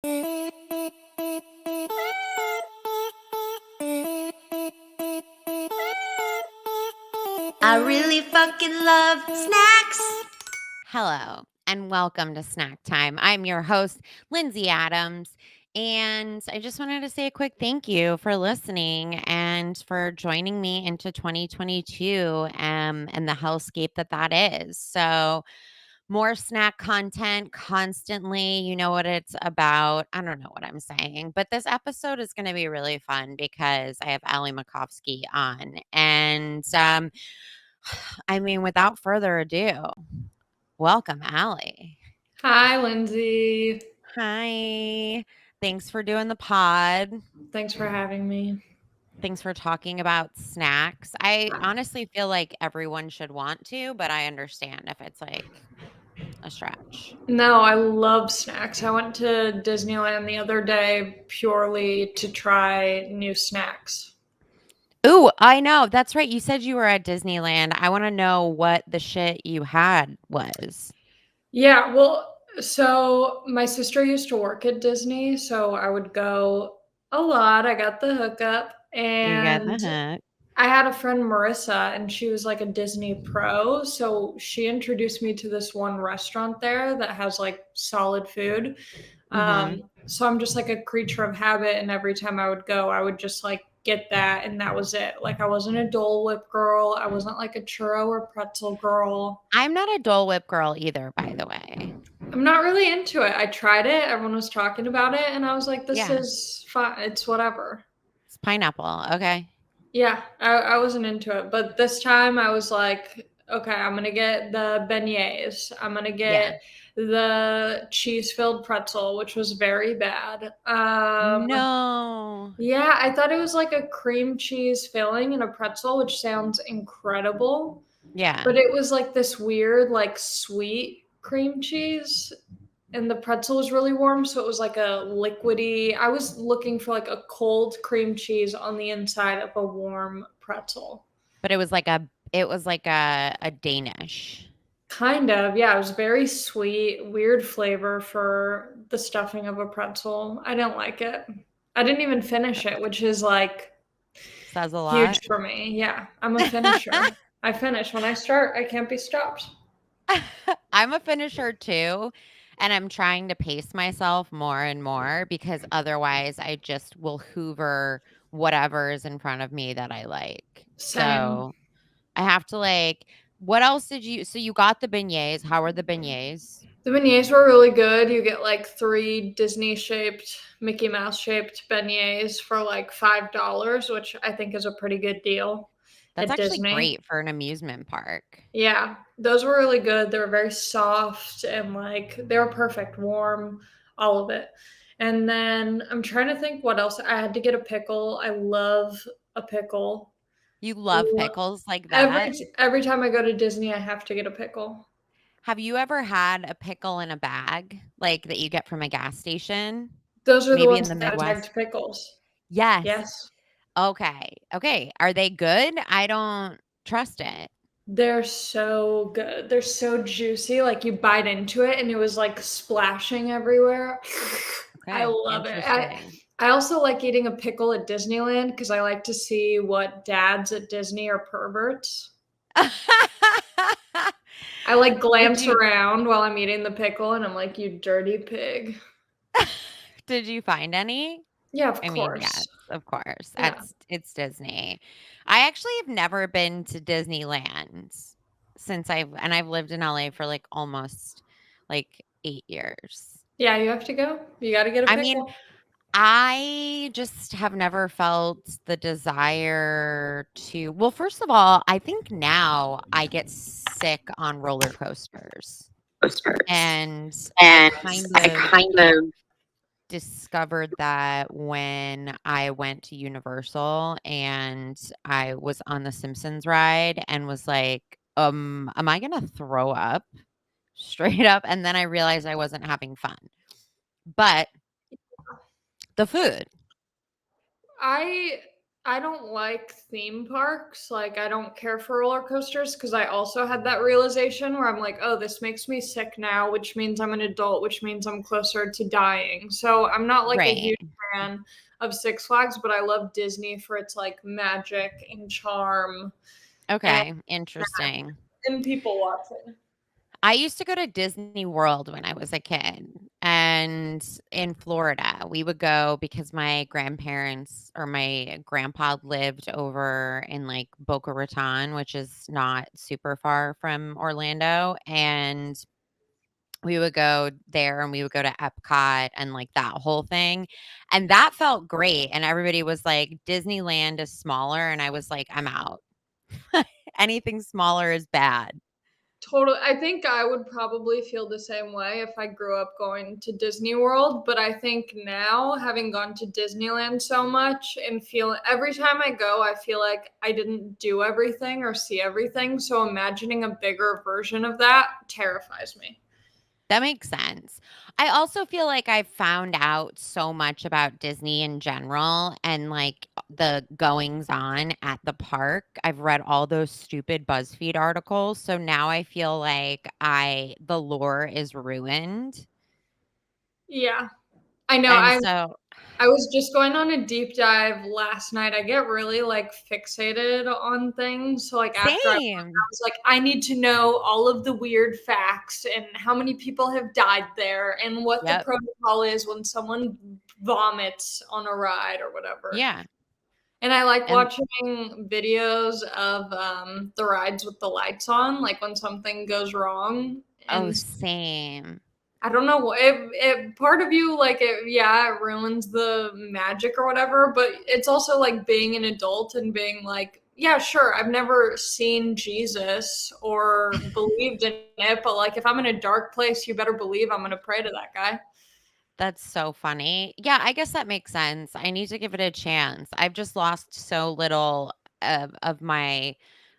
I really fucking love snacks. Hello, and welcome to Snack Time. I'm your host, Lindsay Adams, and I just wanted to say a quick thank you for listening and for joining me into 2022 and the hellscape that is. So, more snack content constantly. You know what it's about. I don't know what I'm saying, but this episode is going to be really fun because I have Ali Macofsky on. And I mean, without further ado, welcome, Ali. Hi, Lindsay. Hi. Thanks for doing the pod. Thanks for having me. Thanks for talking about snacks. I honestly feel like everyone should want to, but I understand if it's like a stretch. No, I love snacks. I went to Disneyland the other day purely to try new snacks. Ooh, I know. That's right. You said you were at Disneyland. I want to know what the shit you had was. Yeah, well, so my sister used to work at Disney, so I would go a lot. I got the hookup, You got the and hook. I had a friend, Marissa, and she was like a Disney pro. So she introduced me to this one restaurant there that has like solid food. Mm-hmm. So I'm just like a creature of habit. And every time I would go, I would just like get that. And that was it. Like I wasn't a Dole Whip girl. I wasn't like a churro or pretzel girl. I'm not a Dole Whip girl either, by the way. I'm not really into it. I tried it. Everyone was talking about it. And I was like, this Yeah. is fine. It's whatever. It's pineapple. Okay. Yeah, I wasn't into it. But this time I was like, okay, I'm going to get the beignets. I'm going to get the cheese-filled pretzel, which was very bad. No. Yeah, I thought it was like a cream cheese filling in a pretzel, which sounds incredible. Yeah. But it was like this weird, like sweet cream cheese. And the pretzel was really warm, so it was like a liquidy. I was looking for like a cold cream cheese on the inside of a warm pretzel. But it was like a Danish. Kind of, yeah. It was very sweet, weird flavor for the stuffing of a pretzel. I didn't like it. I didn't even finish it, which is like Says a huge lot. for me. Yeah, I'm a finisher. I finish. When I start, I can't be stopped. I'm a finisher too, and I'm trying to pace myself more and more because otherwise I just will hoover whatever is in front of me that I like. Same. So I have to like what else did you so you got the beignets. How are the beignets? The beignets were really good. You get like 3 Disney-shaped, Mickey Mouse-shaped beignets for like $5, which I think is a pretty good deal That's at actually Disney. great for an amusement park. Yeah, those were really good. They were very soft and like they were perfect, warm, all of it. And then I'm trying to think what else. I had to get a pickle. I love a pickle. You love pickles like Every that? every time I go to Disney, I have to get a pickle. Have you ever had a pickle in a bag, like, that you get from a gas station? Those are the Maybe in ones the that Midwest? attacked pickles. Yes. Yes. Okay. Okay. Are they good? I don't trust it. They're so good. They're so juicy. Like you bite into it and it was like splashing everywhere. I Okay. love it. Interesting. I also like eating a pickle at Disneyland because I like to see what dads at Disney are perverts. I like Did glance you around while I'm eating the pickle and I'm like, you dirty pig. did you find any? Yeah, of I mean, yes, course. of course. Yeah. It's Disney. I actually have never been to Disneyland I've lived in LA for like almost like 8 years. Yeah, you have to go. You got to get a I mean, pickle. I just have never felt the desire to well, first of all, I think now I get sick on roller coasters. And I And kind I of kind of discovered that when I went to Universal and I was on the Simpsons ride and was like, am I gonna throw up straight up? And then I realized I wasn't having fun. But the food. I I don't like theme parks. Like, I don't care for roller coasters because I also had that realization where I'm like, oh, this makes me sick now, which means I'm an adult, which means I'm closer to dying. So I'm not like a Right. huge fan of Six Flags, but I love Disney for its like magic and charm and, Okay, interesting. and people watching. I used to go to Disney World when I was a kid, and in Florida, we would go because my grandparents or my grandpa lived over in, like, Boca Raton, which is not super far from Orlando, and we would go there, and we would go to Epcot and, like, that whole thing, and that felt great, and everybody was like, "Disneyland is smaller," and I was like, "I'm out." Anything smaller is bad. Totally. I think I would probably feel the same way if I grew up going to Disney World, but I think now, having gone to Disneyland so much and feel every time I go, I feel like I didn't do everything or see everything. So imagining a bigger version of that terrifies me. That makes sense. I also feel like I've found out so much about Disney in general and like the goings on at the park. I've read all those stupid BuzzFeed articles. So now I feel like the lore is ruined. Yeah. I know. And I so I was just going on a deep dive last night. I get really like fixated on things. So like after I same. was like, I need to know all of the weird facts and how many people have died there and what the Yep. protocol is when someone vomits on a ride or whatever. Yeah. And I like And watching videos of the rides with the lights on, like when something goes wrong. oh, And same. I don't know. It part of you like it, yeah, it ruins the magic or whatever. But it's also like being an adult and being like, yeah, sure, I've never seen Jesus or believed in it, but like if I'm in a dark place, you better believe I'm gonna pray to that guy. That's so funny. Yeah, I guess that makes sense. I need to give it a chance. I've just lost so little of my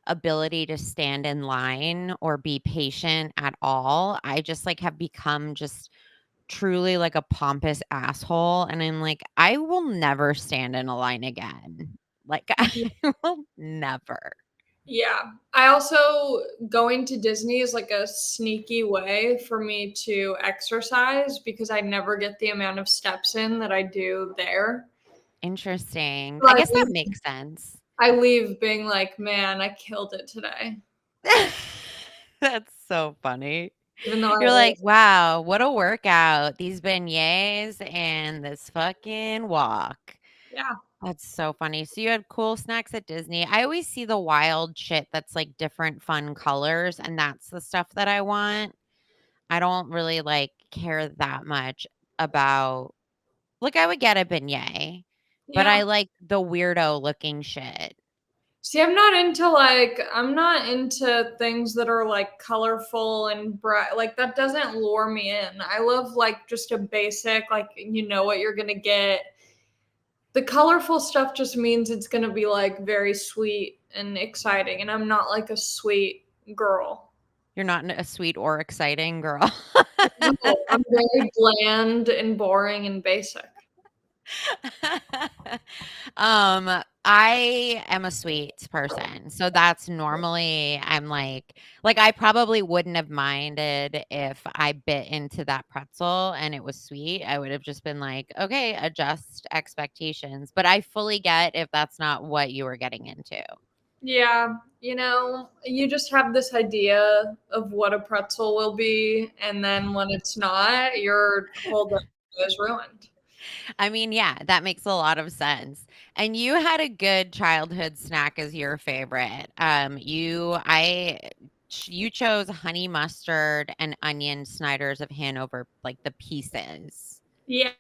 ability to stand in line or be patient at all. I just like have become just truly like a pompous asshole. And I'm like, I will never stand in a line again. Like, I will never. Yeah. I also going to Disney is like a sneaky way for me to exercise because I never get the amount of steps in that I do there. Interesting. I Like guess that makes sense. I leave being like, "Man, I killed it today." That's so funny. Even though I You're like, was "Wow, what a workout. These beignets and this fucking walk." yeah. That's so funny. So you had cool snacks at Disney. I always see the wild shit that's like different fun colors, and that's the stuff that I want. I don't really like care that much about like I would get a beignet, but Yeah. I like the weirdo looking shit. See, I'm not into things that are, like, colorful and bright like, that doesn't lure me in. I love, like, just a basic, like, you know what you're gonna get. The colorful stuff just means it's gonna be, like, very sweet and exciting, and I'm not, like, a sweet girl. You're not a sweet or exciting girl. No, I'm very bland and boring and basic. I am a sweets person. So that's normally I'm like I probably wouldn't have minded if I bit into that pretzel and it was sweet. I would have just been like, "Okay, adjust expectations." But I fully get if that's not what you were getting into. Yeah, you just have this idea of what a pretzel will be, and then when it's not, your whole day is ruined. I mean, yeah, that makes a lot of sense. And you had a good childhood snack as your favorite. You chose honey mustard and onion Snyder's of Hanover, like the pieces. Yeah.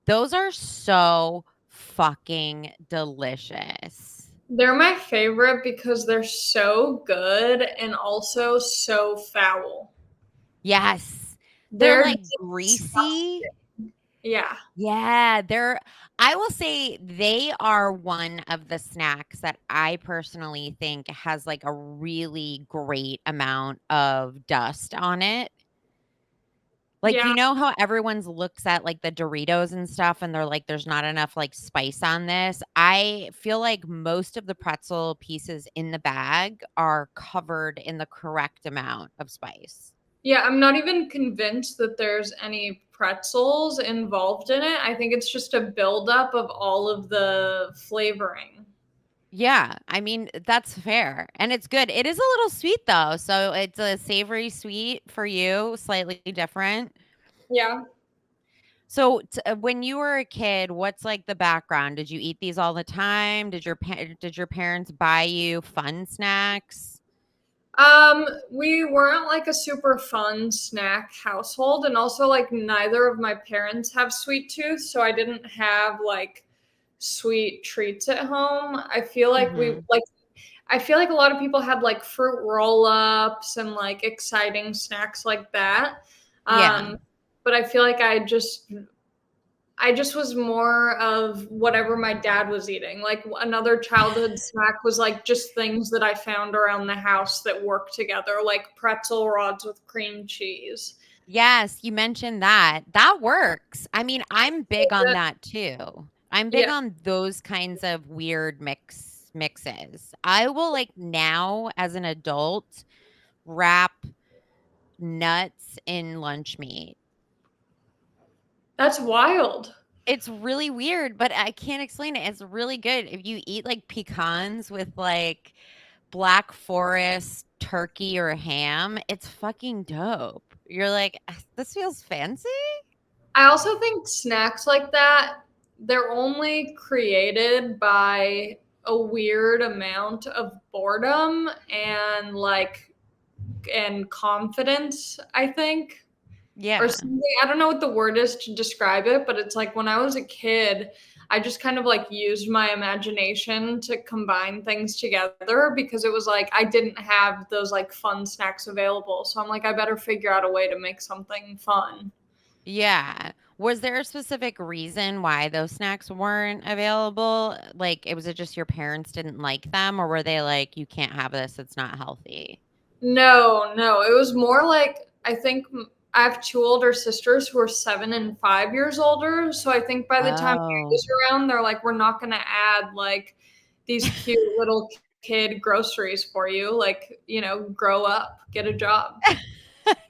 Those are so fucking delicious. They're my favorite because they're so good and also so foul. Yes. They're They're like greasy. disgusting. Yeah. Yeah, I will say they are one of the snacks that I personally think has like a really great amount of dust on it. Like, Yeah. you know how everyone's looks at, like, the Doritos and stuff, and they're like, "There's not enough, like, spice on this." I feel like most of the pretzel pieces in the bag are covered in the correct amount of spice. Yeah, I'm not even convinced that there's any pretzels involved in it. I think it's just a buildup of all of the flavoring. Yeah, I mean, that's fair, and it's good. It is a little sweet, though, so it's a savory sweet for you, slightly different. Yeah. So, when you were a kid, what's, like, the background? Did you eat these all the time? Did your parents buy you fun snacks? We weren't like a super fun snack household, and also like neither of my parents have sweet tooth, so I didn't have like sweet treats at home. Mhm. I feel like a lot of people had like fruit roll-ups and like exciting snacks like that. Yeah. Um, but I feel like I just was more of whatever my dad was eating. Like another childhood snack was like just things that I found around the house that worked together, like pretzel rods with cream cheese. Yes, you mentioned that. That works. I mean, I'm big on that too. I'm big Yeah, on those kinds of weird mixes. I will, like, now as an adult, wrap nuts in lunch meat. that's wild. It's really weird, but I can't explain it. It's really good. If you eat, like, pecans with, like, Black Forest turkey or ham, it's fucking dope. You're like, This feels fancy?" I also think snacks like that, they're only created by a weird amount of boredom and confidence, I think. Or Yeah. something. I don't know what the word is to describe it, but it's like when I was a kid, I just kind of like used my imagination to combine things together because it was like I didn't have those like fun snacks available. So I'm like, I better figure out a way to make something fun. Yeah. Was there a specific reason why those snacks weren't available? Like, was it just your parents didn't like them, or were they like, "You can't have this, it's not healthy"? No, no, it was more like I think I have two older sisters who are 7 and 5 years older. So I think by the time I Oh. was around, they're like, we're not going to add like these cute little kid groceries for you. Like, grow up, get a job.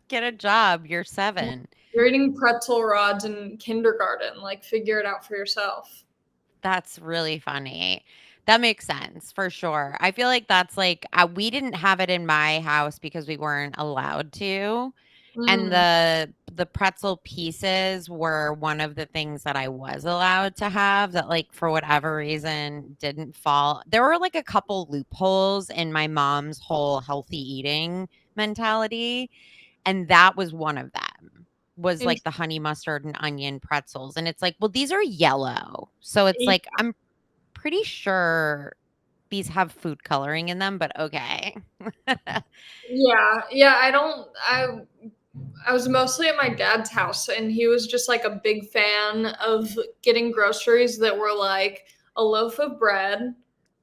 Get a job, you're 7. You're eating pretzel rods in kindergarten. Like, figure it out for yourself. That's really funny. That makes sense for sure. I feel like that's like we didn't have it in my house because we weren't allowed to. And Mm, the pretzel pieces were one of the things that I was allowed to have that, like, for whatever reason, didn't fall. There were, like, a couple loopholes in my mom's whole healthy eating mentality, and that was one of them, was, and like, the honey mustard and onion pretzels, and it's like, well, these are yellow. So it's like, I'm pretty sure these have food coloring in them, but okay. yeah, yeah. I was mostly at my dad's house, and he was just like a big fan of getting groceries that were like a loaf of bread,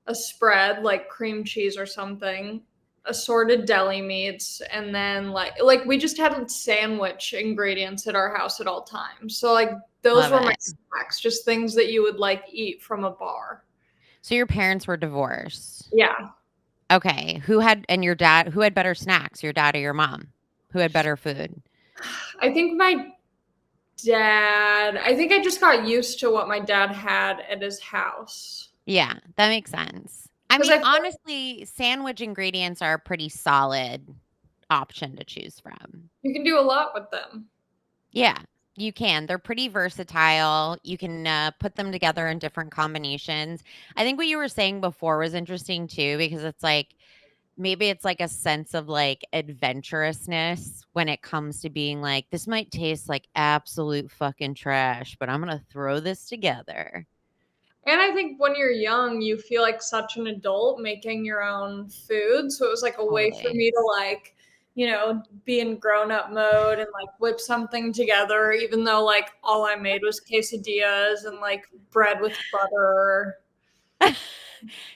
a spread like cream cheese or something, assorted deli meats, and then like we just had sandwich ingredients at our house at all times. So like those Love were my it. snacks, just things that you would like eat from a bar. So your parents were divorced. Yeah. Okay. Who had better snacks, your dad or your mom? Who had better food? I think my dad, I think I just got used to what my dad had at his house. Yeah, that makes sense. I Because mean, I feel honestly, sandwich ingredients are a pretty solid option to choose from. you can do a lot with them. Yeah, you can. They're pretty versatile. You can put them together in different combinations. I think what you were saying before was interesting too, because it's like maybe it's like a sense of like adventurousness when it comes to being like, this might taste like absolute fucking trash, but I'm going to throw this together. And I think when you're young, you feel like such an adult making your own food. So it was like a way for Totally. me to like, be in grown up mode and like whip something together, even though like all I made was quesadillas and like bread with butter.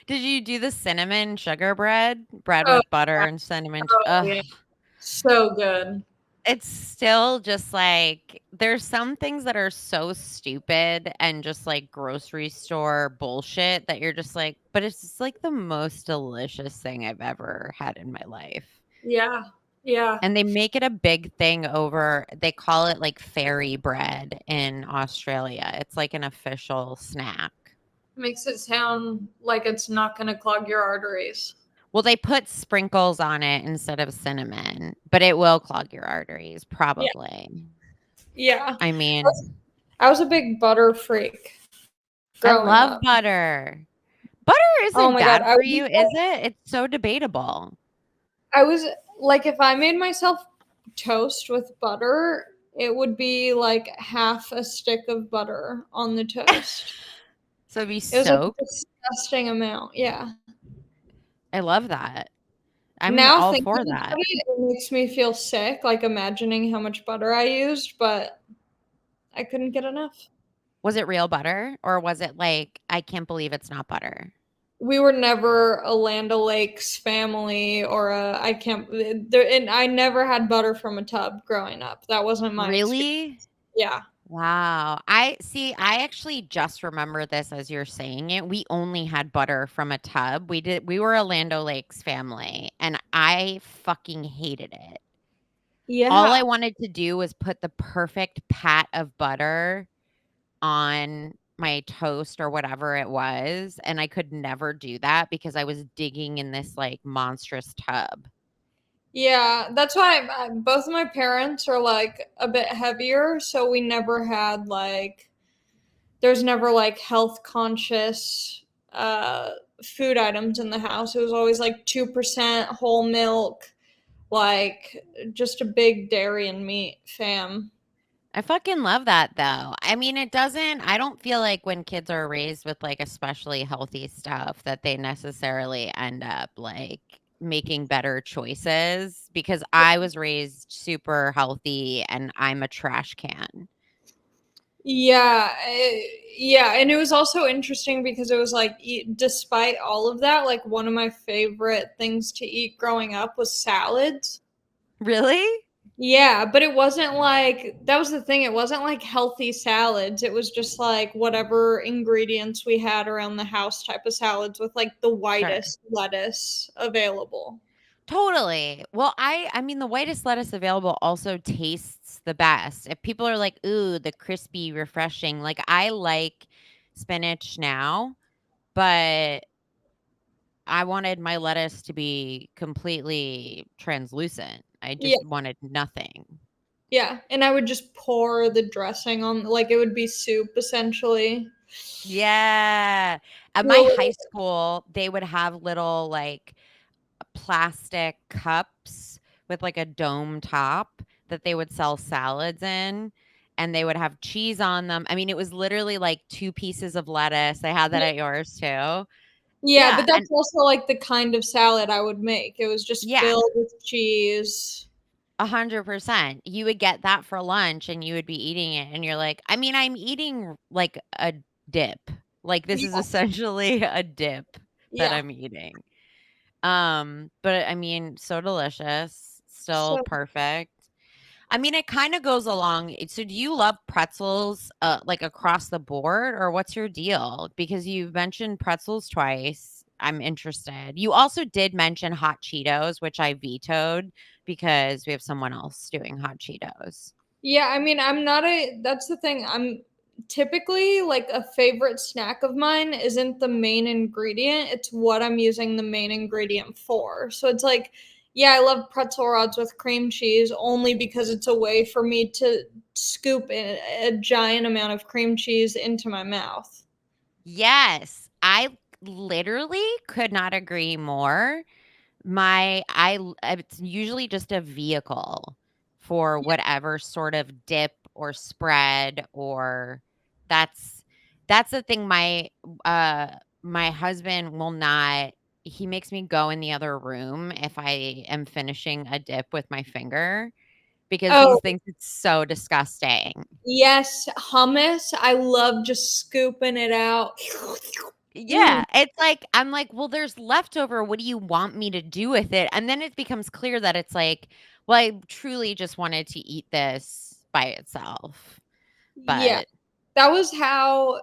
Did you do the cinnamon sugar bread? Bread Oh, with butter yeah. and cinnamon. Oh, Ugh. yeah. So good. it's still just like there's some things that are so stupid and just like grocery store bullshit that you're just like, but it's just like the most delicious thing I've ever had in my life. Yeah. Yeah. And they make it a big thing over, they call it like fairy bread in Australia. It's like an official snack. Makes it sound like it's not going to clog your arteries. Well, they put sprinkles on it instead of cinnamon, but it will clog your arteries, Yeah. probably. Yeah. I mean, I was a big butter freak I growing love up. butter. Butter Oh isn't my God. bad for you, is it? It's so debatable. I was like, if I made myself toast with butter, it would be like half a stick of butter on the toast. So it'd be It was like a soaked. disgusting amount. Yeah. I love that. I'm Now all thinking for about that. it makes me feel sick, like imagining how much butter I used, but I couldn't get enough. Was it real butter or was it like, I can't believe it's not butter? We were never a Land O'Lakes family or a I can't there, and I never had butter from a tub growing up. That wasn't my experience. Really? Yeah. Wow. I see. I actually just remember this as you're saying it. We only had butter from a tub. We were a Land O'Lakes family and I fucking hated it. All Yeah. I wanted to do was put the perfect pat of butter on my toast or whatever it was, and I could never do that because I was digging in this, like, monstrous tub. Yeah, that's why both of my parents are like a bit heavier, so we never had like there's never like health conscious food items in the house. It was always like 2% whole milk, like just a big dairy and meat fam. I fucking love that, though. I mean, I don't feel like when kids are raised with, like, especially healthy stuff that they necessarily end up, like, making better choices because I was raised super healthy and I'm a trash can. Yeah, yeah, and it was also interesting because it was like, despite all of that, like one of my favorite things to eat growing up was salads. Really? Yeah, but it wasn't like that was the thing. It wasn't like healthy salads. It was just like whatever ingredients we had around the house type of salads with like the Sure. whitest lettuce available. Totally. Well, I mean the whitest lettuce available also tastes the best. If people are like, "Ooh, the crispy, refreshing." Like I like spinach now, but I wanted my lettuce to be completely translucent. I Yeah, just wanted nothing. yeah, and I would just pour the dressing on like it would be soup essentially. Yeah. At my high Well, school, they would have little like plastic cups with like a dome top that they would sell salads in and they would have cheese on them. I mean, it was literally like 2 pieces of lettuce. They had that at yours too. yeah, Yeah, but and that's also like the kind of salad I would make. It was just yeah, filled with cheese. 100%. You would get that for lunch and you would be eating it and you're like, I mean, I'm eating like a dip. Like this is Yeah, essentially a dip that yeah. I'm eating. But I mean, so delicious, still So perfect. I mean, it kinda goes along so do you love pretzels, like, across the board, or what's your deal? Because you mentioned pretzels twice. I'm interested. You also did mention hot Cheetos, which I vetoed because we have someone else doing hot Cheetos. yeah, I mean, I'm not a that's the thing. I'm typically like a favorite snack of mine isn't the main ingredient, it's what I'm using the main ingredient for. So it's like, yeah, I love pretzel rods with cream cheese only because it's a way for me to scoop a giant amount of cream cheese into my mouth. Yes, I literally could not agree more. It's usually just a vehicle for whatever sort of dip or spread or that's that's the thing uh my husband will not he makes me go in the other room if I am finishing a dip with my finger because he Oh, thinks it's so disgusting. yes, hummus. I love just scooping it out. Mm, Yeah, it's like I'm like, "Well, there's leftover, what do you want me to do with it?" And then it becomes clear that it's like, Well, I truly just wanted to eat this by itself, Yeah. but That was how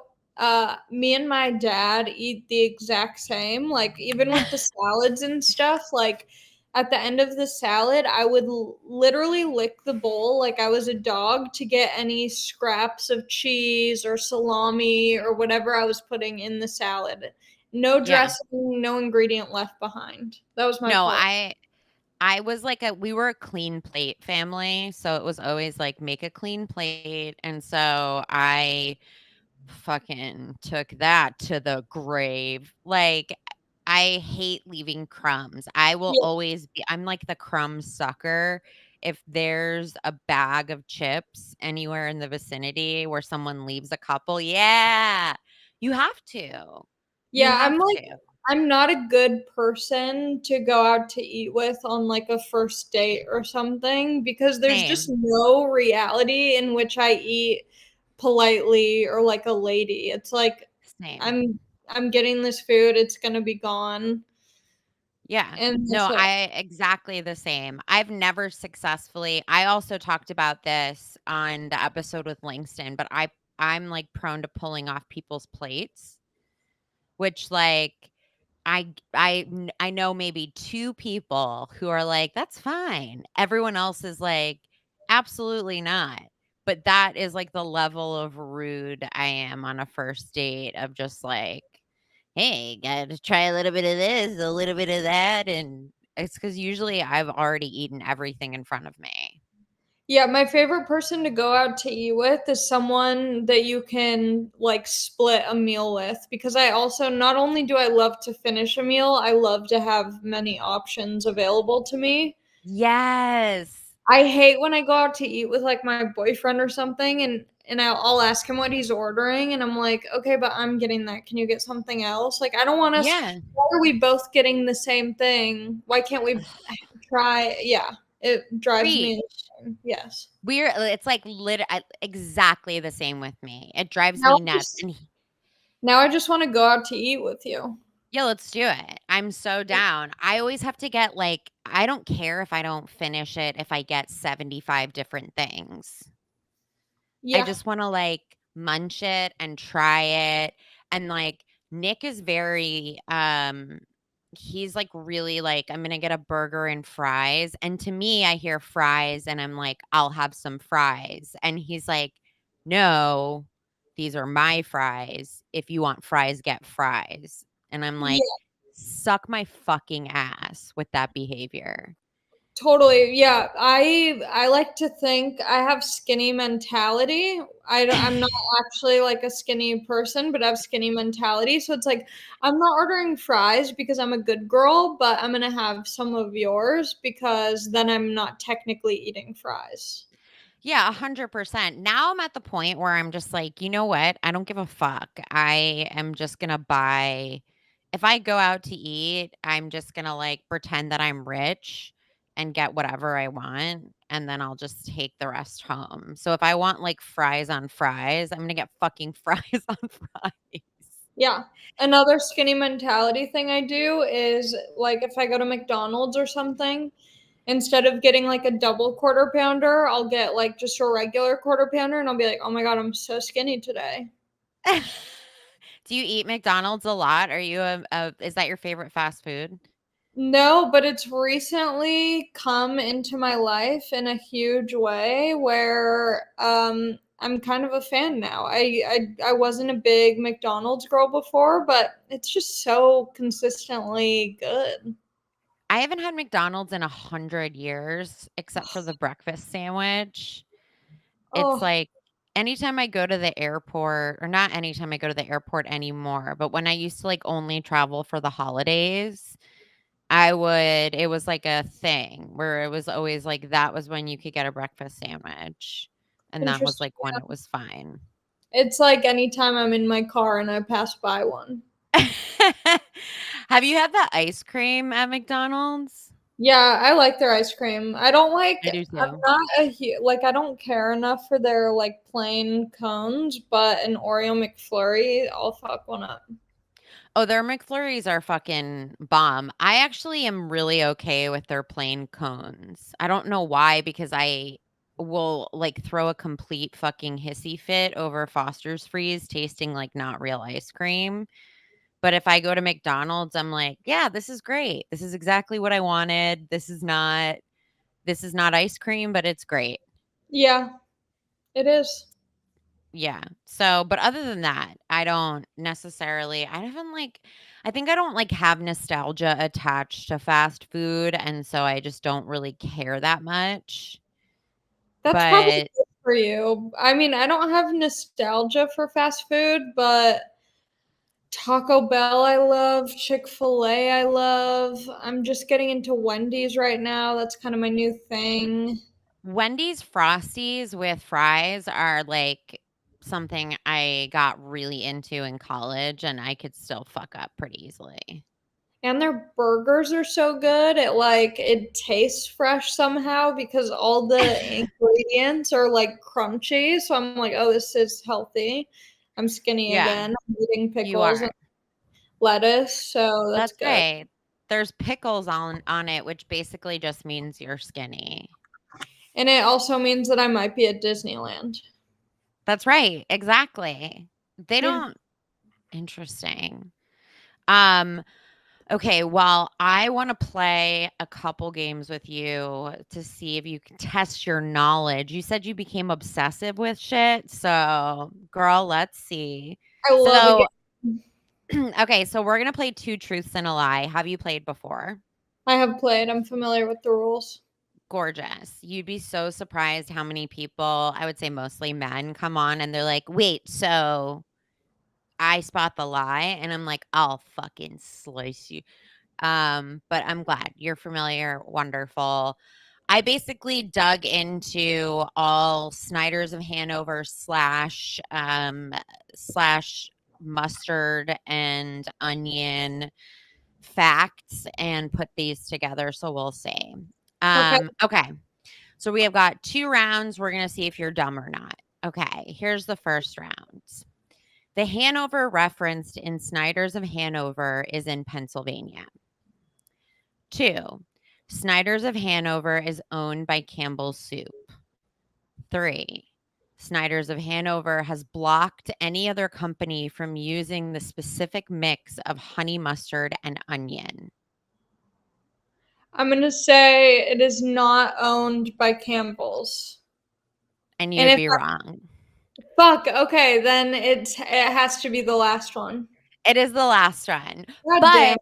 me and my dad eat the exact same. Like even with the salads and stuff, like at the end of the salad, I would literally lick the bowl like I was a dog to get any scraps of cheese or salami or whatever I was putting in the salad. No yeah. dressing, no ingredient left behind. That was my No, philosophy. I was like we were a clean plate family, so it was always like make a clean plate, and so I fucking took that to the grave. Like, I hate leaving crumbs. I will Yeah. always be I'm like the crumb sucker. If there's a bag of chips anywhere in the vicinity where someone leaves a couple, yeah, you have to. You Yeah, have to. I'm not a good person to go out to eat with on like a first date or something because there's just Same, no reality in which I eat politely or like a lady. It's like same. I'm getting this food, it's gonna be gone, Yeah. and No, that's it. I exactly the same. I've never successfully I also talked about this on the episode with Langston, but I'm like prone to pulling off people's plates, which like I know maybe 2 people who are like, "That's fine." Everyone else is like, "Absolutely not." But that is like the level of rude I am on a first date of just like, "Hey, gotta try a little bit of this, a little bit of that," and it's because usually I've already eaten everything in front of me. Yeah, my favorite person to go out to eat with is someone that you can like split a meal with because I also not only do I love to finish a meal, I love to have many options available to me. Yes. I hate when I go out to eat with like my boyfriend or something and I'll ask him what he's ordering and I'm like, "Okay, but I'm getting that. Can you get something else?" Like I don't want us Yeah. why are we both getting the same thing? Why can't we try? Yeah, it drives me Preach. insane. Yes. It's like exactly the same with me. It drives Now me I nuts, just and now I just wanna go out to eat with you. yeah, let's do it. I'm so down. I always have to get like I don't care if I don't finish it if I get 75 different things. I Yeah. just wanna, like, munch it and try it, and, like, Nick is very, he's, like, really, like, "I'm gonna get a burger and fries," and to me, I hear fries, and I'm like, "I'll have some fries," and he's like, "No, these are my fries. If you want fries, get fries," and I'm like, Yeah, "Suck my fucking ass with that behavior." totally, yeah, I like to think I have skinny mentality. I'm not actually, like, a skinny person, but I have skinny mentality, so it's like, I'm not ordering fries because I'm a good girl, but I'm gonna have some of yours because then I'm not technically eating fries. Yeah, 100%. Now I'm at the point where I'm just like, "You know what? I don't give a fuck. I am just gonna buy if I go out to eat, I'm just gonna, like, pretend that I'm rich and get whatever I want, and then I'll just take the rest home." So if I want, like, fries on fries, I'm gonna get fucking fries on fries. Yeah. Another skinny mentality thing I do is, like, if I go to McDonald's or something, instead of getting, like, a double quarter pounder, I'll get, like, just a regular quarter pounder, and I'll be like, "Oh my god, I'm so skinny today." Do you eat McDonald's a lot? Are you a is that your favorite fast food? No, but it's recently come into my life in a huge way where, I'm kind of a fan now. I wasn't a big McDonald's girl before, but it's just so consistently good. I haven't had McDonald's in 100 years except for the breakfast sandwich. It's Oh, like anytime I go to the airport or not anytime I go to the airport anymore, but when I used to, like, only travel for the holidays, I would it was like a thing where it was always like that was when you could get a breakfast sandwich, and that was, interesting. like, when it was fine. It's like anytime I'm in my car and I pass by one. Have you had the ice cream at McDonald's? Yeah, I like their ice cream. I don't like I do I'm too. not a like I don't care enough for their like plain cones, but an Oreo McFlurry, I'll fuck one up. Oh, their McFlurries are fucking bomb. I actually am really okay with their plain cones. I don't know why, because I will like throw a complete fucking hissy fit over Foster's Freeze tasting like not real ice cream. But if I go to McDonald's, I'm like, yeah, this is great. This is exactly what I wanted. This is not ice cream, but it's great. Yeah, it is. Yeah. So, but other than that, I don't necessarily, I think I don't like have nostalgia attached to fast food. And so I just don't really care that much. That's probably But good for you. I mean, I don't have nostalgia for fast food, but Taco Bell I love, Chick-fil-A I love. I'm just getting into Wendy's right now. That's kind of my new thing. Wendy's Frosties with fries are like something I got really into in college and I could still fuck up pretty easily. And their burgers are so good. It tastes fresh somehow because all the ingredients are like crunchy. So I'm like, oh, this is healthy. I'm skinny Yeah, again. I'm eating you pickles are. and lettuce, so that's That's good. right. There's pickles on it, which basically just means you're skinny. And it also means that I might be at Disneyland. That's right. Exactly. They Yeah. don't interesting. Um, okay, well, I want to play a couple games with you to see if you can test your knowledge. You said you became obsessive with shit, so girl, let's see. I love a So, game. okay, so we're gonna play two truths and a lie. Have you played before? I have played. I'm familiar with the rules. Gorgeous. You'd be so surprised how many people, I would say mostly men, come on and they're like, wait, so I spot the lie, and I'm like, I'll fucking slice you. But I'm glad you're familiar. Wonderful. I basically dug into all Snyder's of Hanover slash mustard and onion facts and put these together. So we'll see. Okay. Okay. So we have got 2 rounds. We're gonna see if you're dumb or not. Okay, here's the first round. The Hanover referenced in Snyder's of Hanover is in Pennsylvania. 2. Snyder's of Hanover is owned by Campbell's Soup. 3. Snyder's of Hanover has blocked any other company from using the specific mix of honey mustard and onion. I'm gonna say it is not owned by Campbell's. And And you'd if be wrong. fuck, okay, then it has to be the last one. It is the last one. God damn. But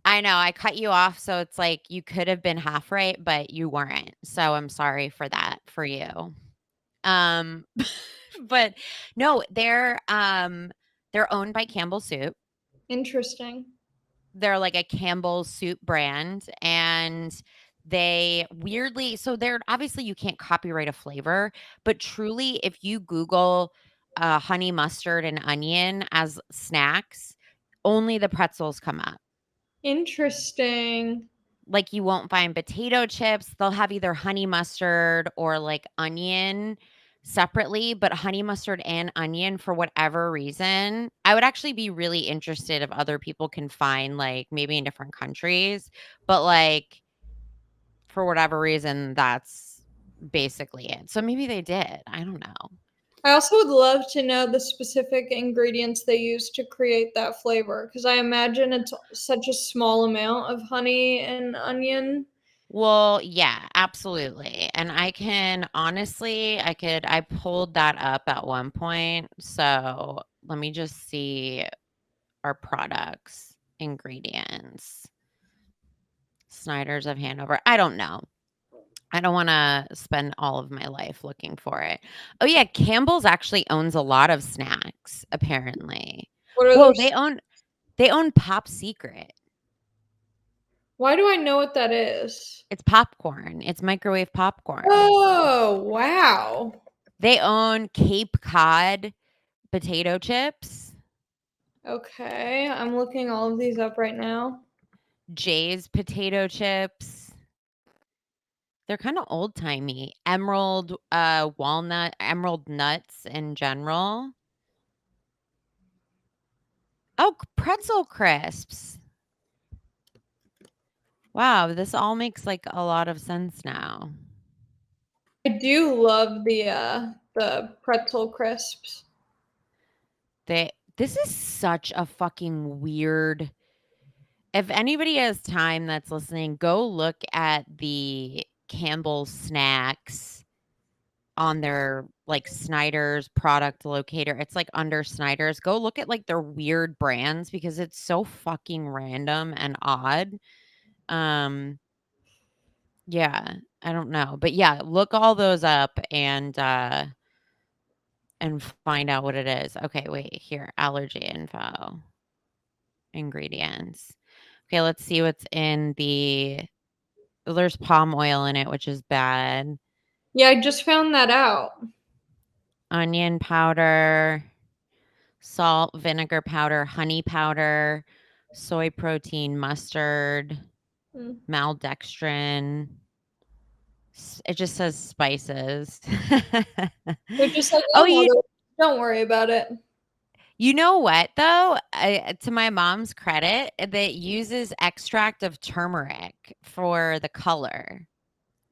I know I cut you off, so it's like you could have been half right, but you weren't. So I'm sorry for that for you. Um, but no, they're owned by Campbell Soup. Interesting. They're like a Campbell's Soup brand, and they weirdly, so they're obviously you can't copyright a flavor, but truly, if you Google honey mustard and onion as snacks, only the pretzels come up. Interesting. Like, you won't find potato chips. They'll have either honey mustard or, like, onion separately, but honey mustard and onion for whatever reason. I would actually be really interested if other people can find, like, maybe in different countries, but, like, for whatever reason, that's basically it. So maybe they did. I don't know. I also would love to know the specific ingredients they use to create that flavor because I imagine it's such a small amount of honey and onion. Well, yeah, absolutely. And I can honestly, I pulled that up at one point. So let me just see our products, ingredients, Snyder's of Hanover. I don't know. I don't want to spend all of my life looking for it. Oh yeah, Campbell's actually owns a lot of snacks, apparently. What are Whoa, those? they own Pop Secret. Why do I know what that is? It's popcorn. It's microwave popcorn. Oh, wow. They own Cape Cod potato chips, Okay, I'm looking all of these up right now. Jay's potato chips. They're kind of old-timey. Emerald nuts in general. Oh, pretzel crisps. Wow, this all makes like a lot of sense now. I do love the pretzel crisps. This is such a fucking weird. If anybody has time that's listening, go look at the Campbell's Snacks on their like Snyder's product locator. It's like under Snyder's. Go look at like their weird brands because it's so fucking random and odd. Yeah, I don't know. But yeah, look all those up and find out what it is. Okay, wait, here, allergy info, ingredients. Okay, let's see what's in there's palm oil in it, which is bad. Yeah, I just found that out. Onion powder, salt, vinegar powder, honey powder, soy protein, mustard, Mm. maltodextrin. It just says spices. They're just like, Oh, oh, no, don't worry about it. you know what though? To my mom's credit, that uses extract of turmeric for the color.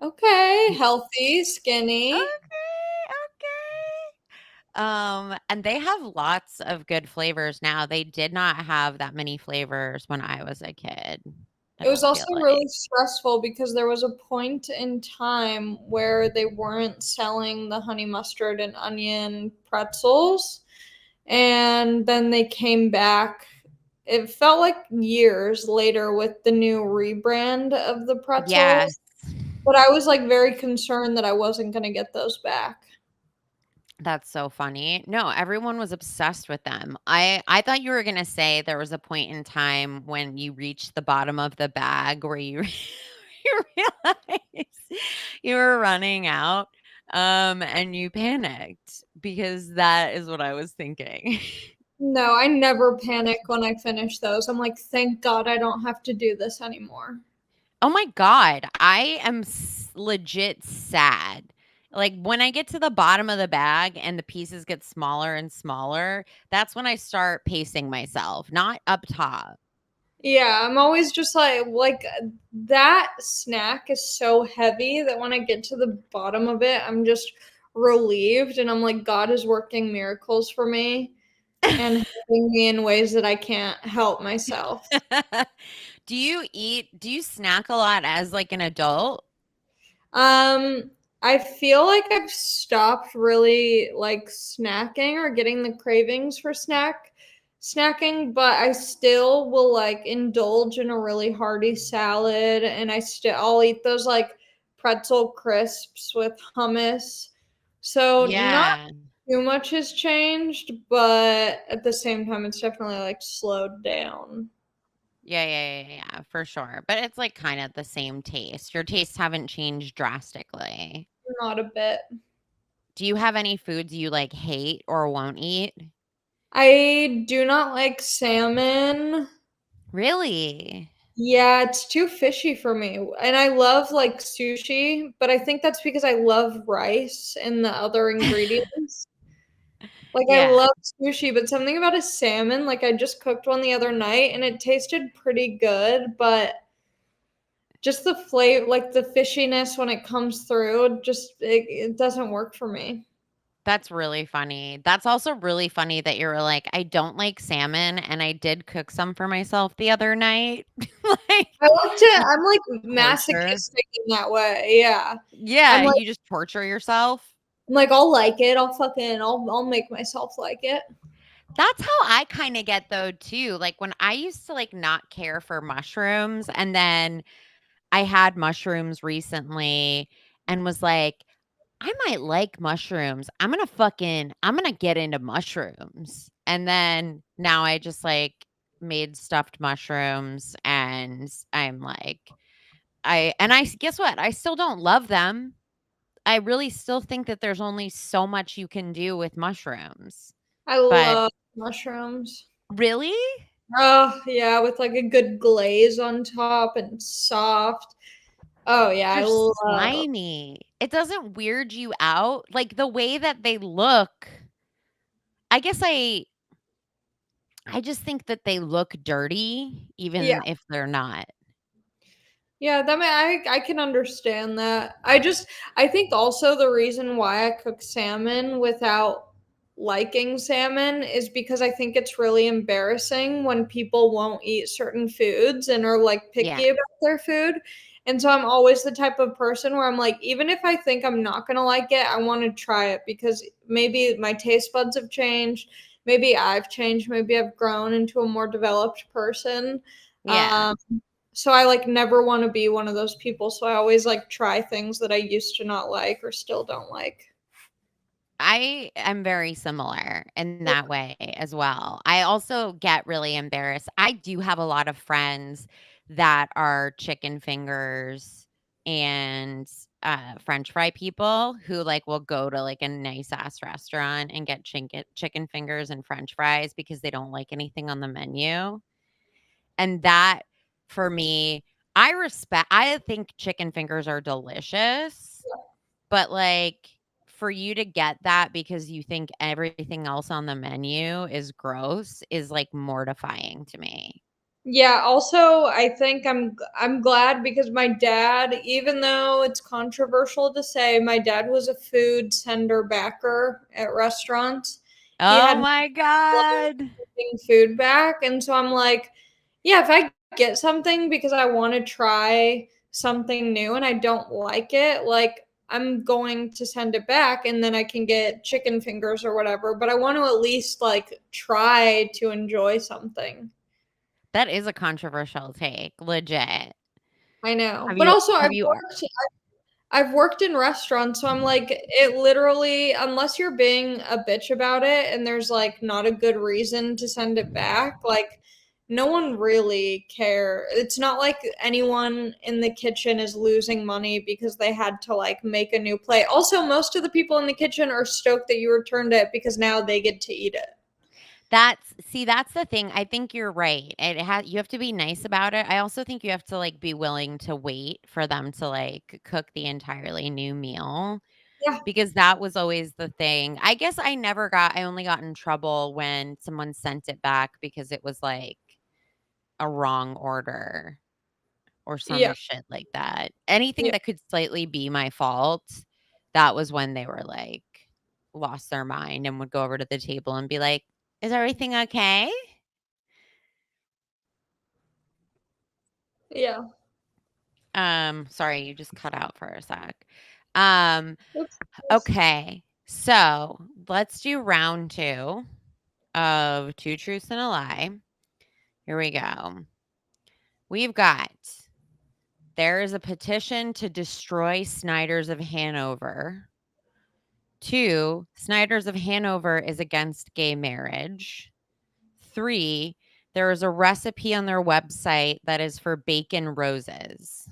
Okay, healthy, skinny. Okay. And they have lots of good flavors now. They did not have that many flavors when I was a kid. I It was don't feel also like. really stressful because there was a point in time where they weren't selling the honey mustard and onion pretzels. And then they came back. It felt like years later with the new rebrand of the Yes. pretzels. But I was like very concerned that I wasn't going to get those back. That's so funny. No, everyone was obsessed with them. I thought you were gonna say there was a point in time when you reached the bottom of the bag where you you realized you were running out, and you panicked because that is what I was thinking. No, I never panic when I finish those. I'm like, thank God I don't have to do this anymore. Oh my god, I am legit sad. Like when I get to the bottom of the bag and the pieces get smaller and smaller, that's when I start pacing myself, not up top. Yeah, I'm always just like that snack is so heavy that when I get to the bottom of it, I'm just relieved and I'm like God is working miracles for me and helping me in ways that I can't help myself. Do you snack a lot as like an adult? Um, I feel like I've stopped really like snacking or getting the cravings for snacking, but I still will like indulge in a really hearty salad and I'll eat those like pretzel crisps with hummus. So not Yeah. too much has changed, but at the same time it's definitely like slowed down. Yeah, for sure. But it's like kind of the same taste. Your tastes haven't changed drastically. Not a bit. Do you have any foods you like hate or won't eat? I do not like salmon. Really? Yeah, it's too fishy for me. And I love like sushi, but I think that's because I love rice and the other ingredients. Like I Yeah. love sushi, but something about a salmon, like I just cooked one the other night and it tasted pretty good, but just the flavor, like the fishiness when it comes through, it doesn't work for me. That's really funny. That's also really funny that you were like, I don't like salmon and I did cook some for myself the other night. Like I'm like torture. masochistic in that way. Yeah. I'm Yeah, like you just torture yourself. I'll like it. I'll make myself like it. That's how I kinda get though too. Like when I used to like not care for mushrooms and then I had mushrooms recently and was like, I might like mushrooms. I'm gonna get into mushrooms. And then now I just like made stuffed mushrooms and I'm like guess what? I still don't love them. I really still think that there's only so much you can do with mushrooms. I But love mushrooms. really? Oh, yeah, with like a good glaze on top and soft. Oh, yeah, I They're love. slimy. It doesn't weird you out? Like, the way that they look I guess I just think that they look dirty Yeah. even if they're not. Yeah, I can understand that. I think also the reason why I cook salmon without liking salmon is because I think it's really embarrassing when people won't eat certain foods and are like Yeah. picky about their food. And so I'm always the type of person where I'm like, even if I think I'm not gonna like it, I want to try it because maybe my taste buds have changed, maybe I've changed, maybe I've grown into a more developed person. Yeah. Um, so I like never want to be one of those people. So I always like try things that I used to not like or still don't like. I am very similar in that way as well. I also get really embarrassed. I do have a lot of friends that are chicken fingers and french fry people who like will go to like a nice ass restaurant and get chicken fingers and french fries because they don't like anything on the menu. And that for me, I think chicken fingers are delicious, but, like, for you to get that because you think everything else on the menu is gross is, like, mortifying to me. Yeah, also I think I'm glad because my dad, even though it's controversial to say, my dad was a food sender backer at restaurants. He Oh had my god. bring food back. And so I'm like, yeah, if I get something because I want to try something new and I don't like it, like I'm going to send it back and then I can get chicken fingers or whatever. But I want to at least like try to enjoy something. That is a controversial take, legit. I know. Have But you also have you I've worked in restaurants, so I'm like, it literally, unless you're being a bitch about it and there's like not a good reason to send it back, like no one really care. It's not like anyone in the kitchen is losing money because they had to like make a new plate. Also, most of the people in the kitchen are stoked that you returned it because now they get to eat it. that's the thing. I think you're right. You have to be nice about it. I also think you have to, like, be willing to wait for them to, like, cook the entirely new meal. Yeah. Because that was always the thing. I guess I only got in trouble when someone sent it back because it was, like, a wrong order or some Yeah. shit like that. Anything Yeah. that could slightly be my fault, that was when they were, like, lost their mind and would go over to the table and be like, "Is everything okay?" Yeah. Sorry, you just cut out for a sec. Um, Oops. okay. So, let's do round 2 of 2 truths and a lie. Here we go. We've got there is a petition to destroy Snyder's of Hanover. 2, Snyder's of Hanover is against gay marriage. 3, there is a recipe on their website that is for bacon roses.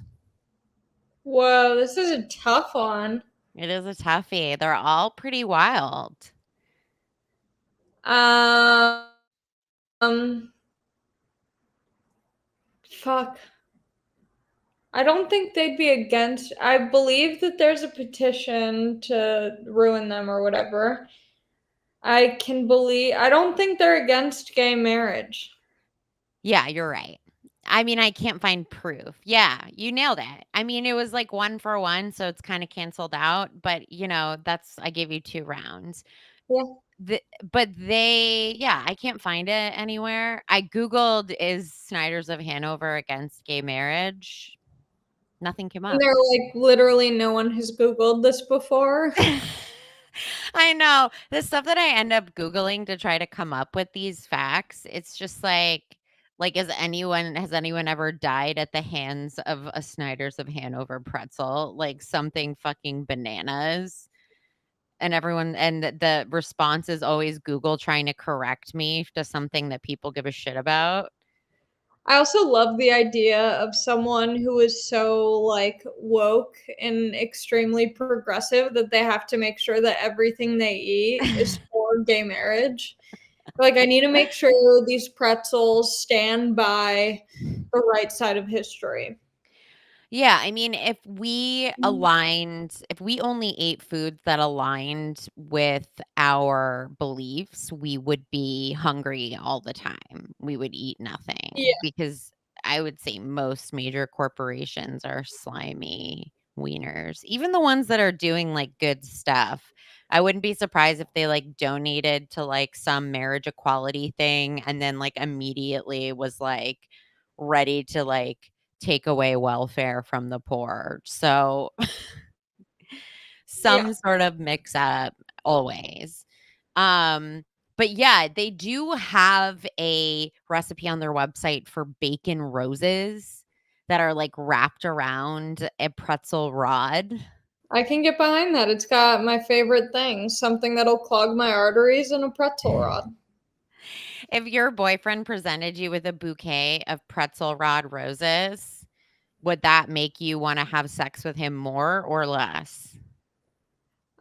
Whoa, this is a tough one. It is a toughie. They're all pretty wild. Um, fuck. I don't think they'd be against. I believe that there's a petition to ruin them or whatever. I don't think they're against gay marriage. Yeah, you're right. I mean, I can't find proof. Yeah, you nailed it. I mean, it was like 1 for 1, so it's kinda canceled out, but, that's I gave you 2 rounds. Yeah. The but they yeah, I can't find it anywhere. I Googled, "Is Snyder's of Hanover against gay marriage?" Nothing came And up. they're like, literally, no one has Googled this before. I know. The stuff that I end up Googling to try to come up with these facts, it's just like, has anyone ever died at the hands of a Snyder's of Hanover pretzel? Like, something fucking bananas. And the response is always Google trying to correct me to something that people give a shit about. I also love the idea of someone who is so like woke and extremely progressive that they have to make sure that everything they eat is for gay marriage. Like, I need to make sure these pretzels stand by the right side of history. Yeah, I mean, if we only ate foods that aligned with our beliefs, we would be hungry all the time. We would eat nothing Yeah. because I would say most major corporations are slimy wieners. Even the ones that are doing like good stuff. I wouldn't be surprised if they like donated to like some marriage equality thing and then like immediately was like ready to like take away welfare from the poor. So Yeah. some sort of mix up always. Um, but yeah, they do have a recipe on their website for bacon roses that are like wrapped around a pretzel rod. I can get behind that. It's got my favorite things, something that'll clog my arteries and a pretzel rod. If your boyfriend presented you with a bouquet of pretzel rod roses, would that make you want to have sex with him more or less?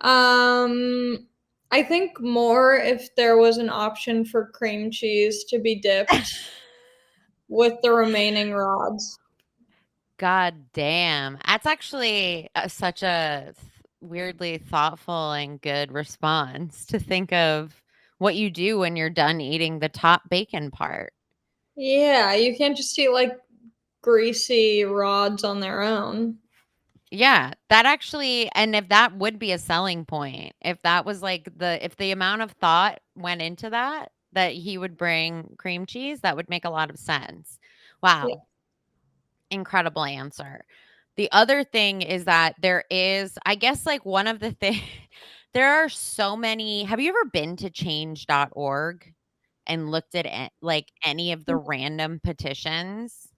I think more if there was an option for cream cheese to be dipped with the remaining rods. God damn. That's actually such a weirdly thoughtful and good response to think of what you do when you're done eating the top bacon part. Yeah, you can't just eat like greasy rods on their own. Yeah, that actually, and if that would be a selling point, if that was like if the amount of thought went into that, that he would bring cream cheese, that would make a lot of sense. Yeah. Wow. Incredible answer. The other thing is that there is, I guess, like one of the things, there are so many. Have you ever been to change.org and looked at like any of the random petitions?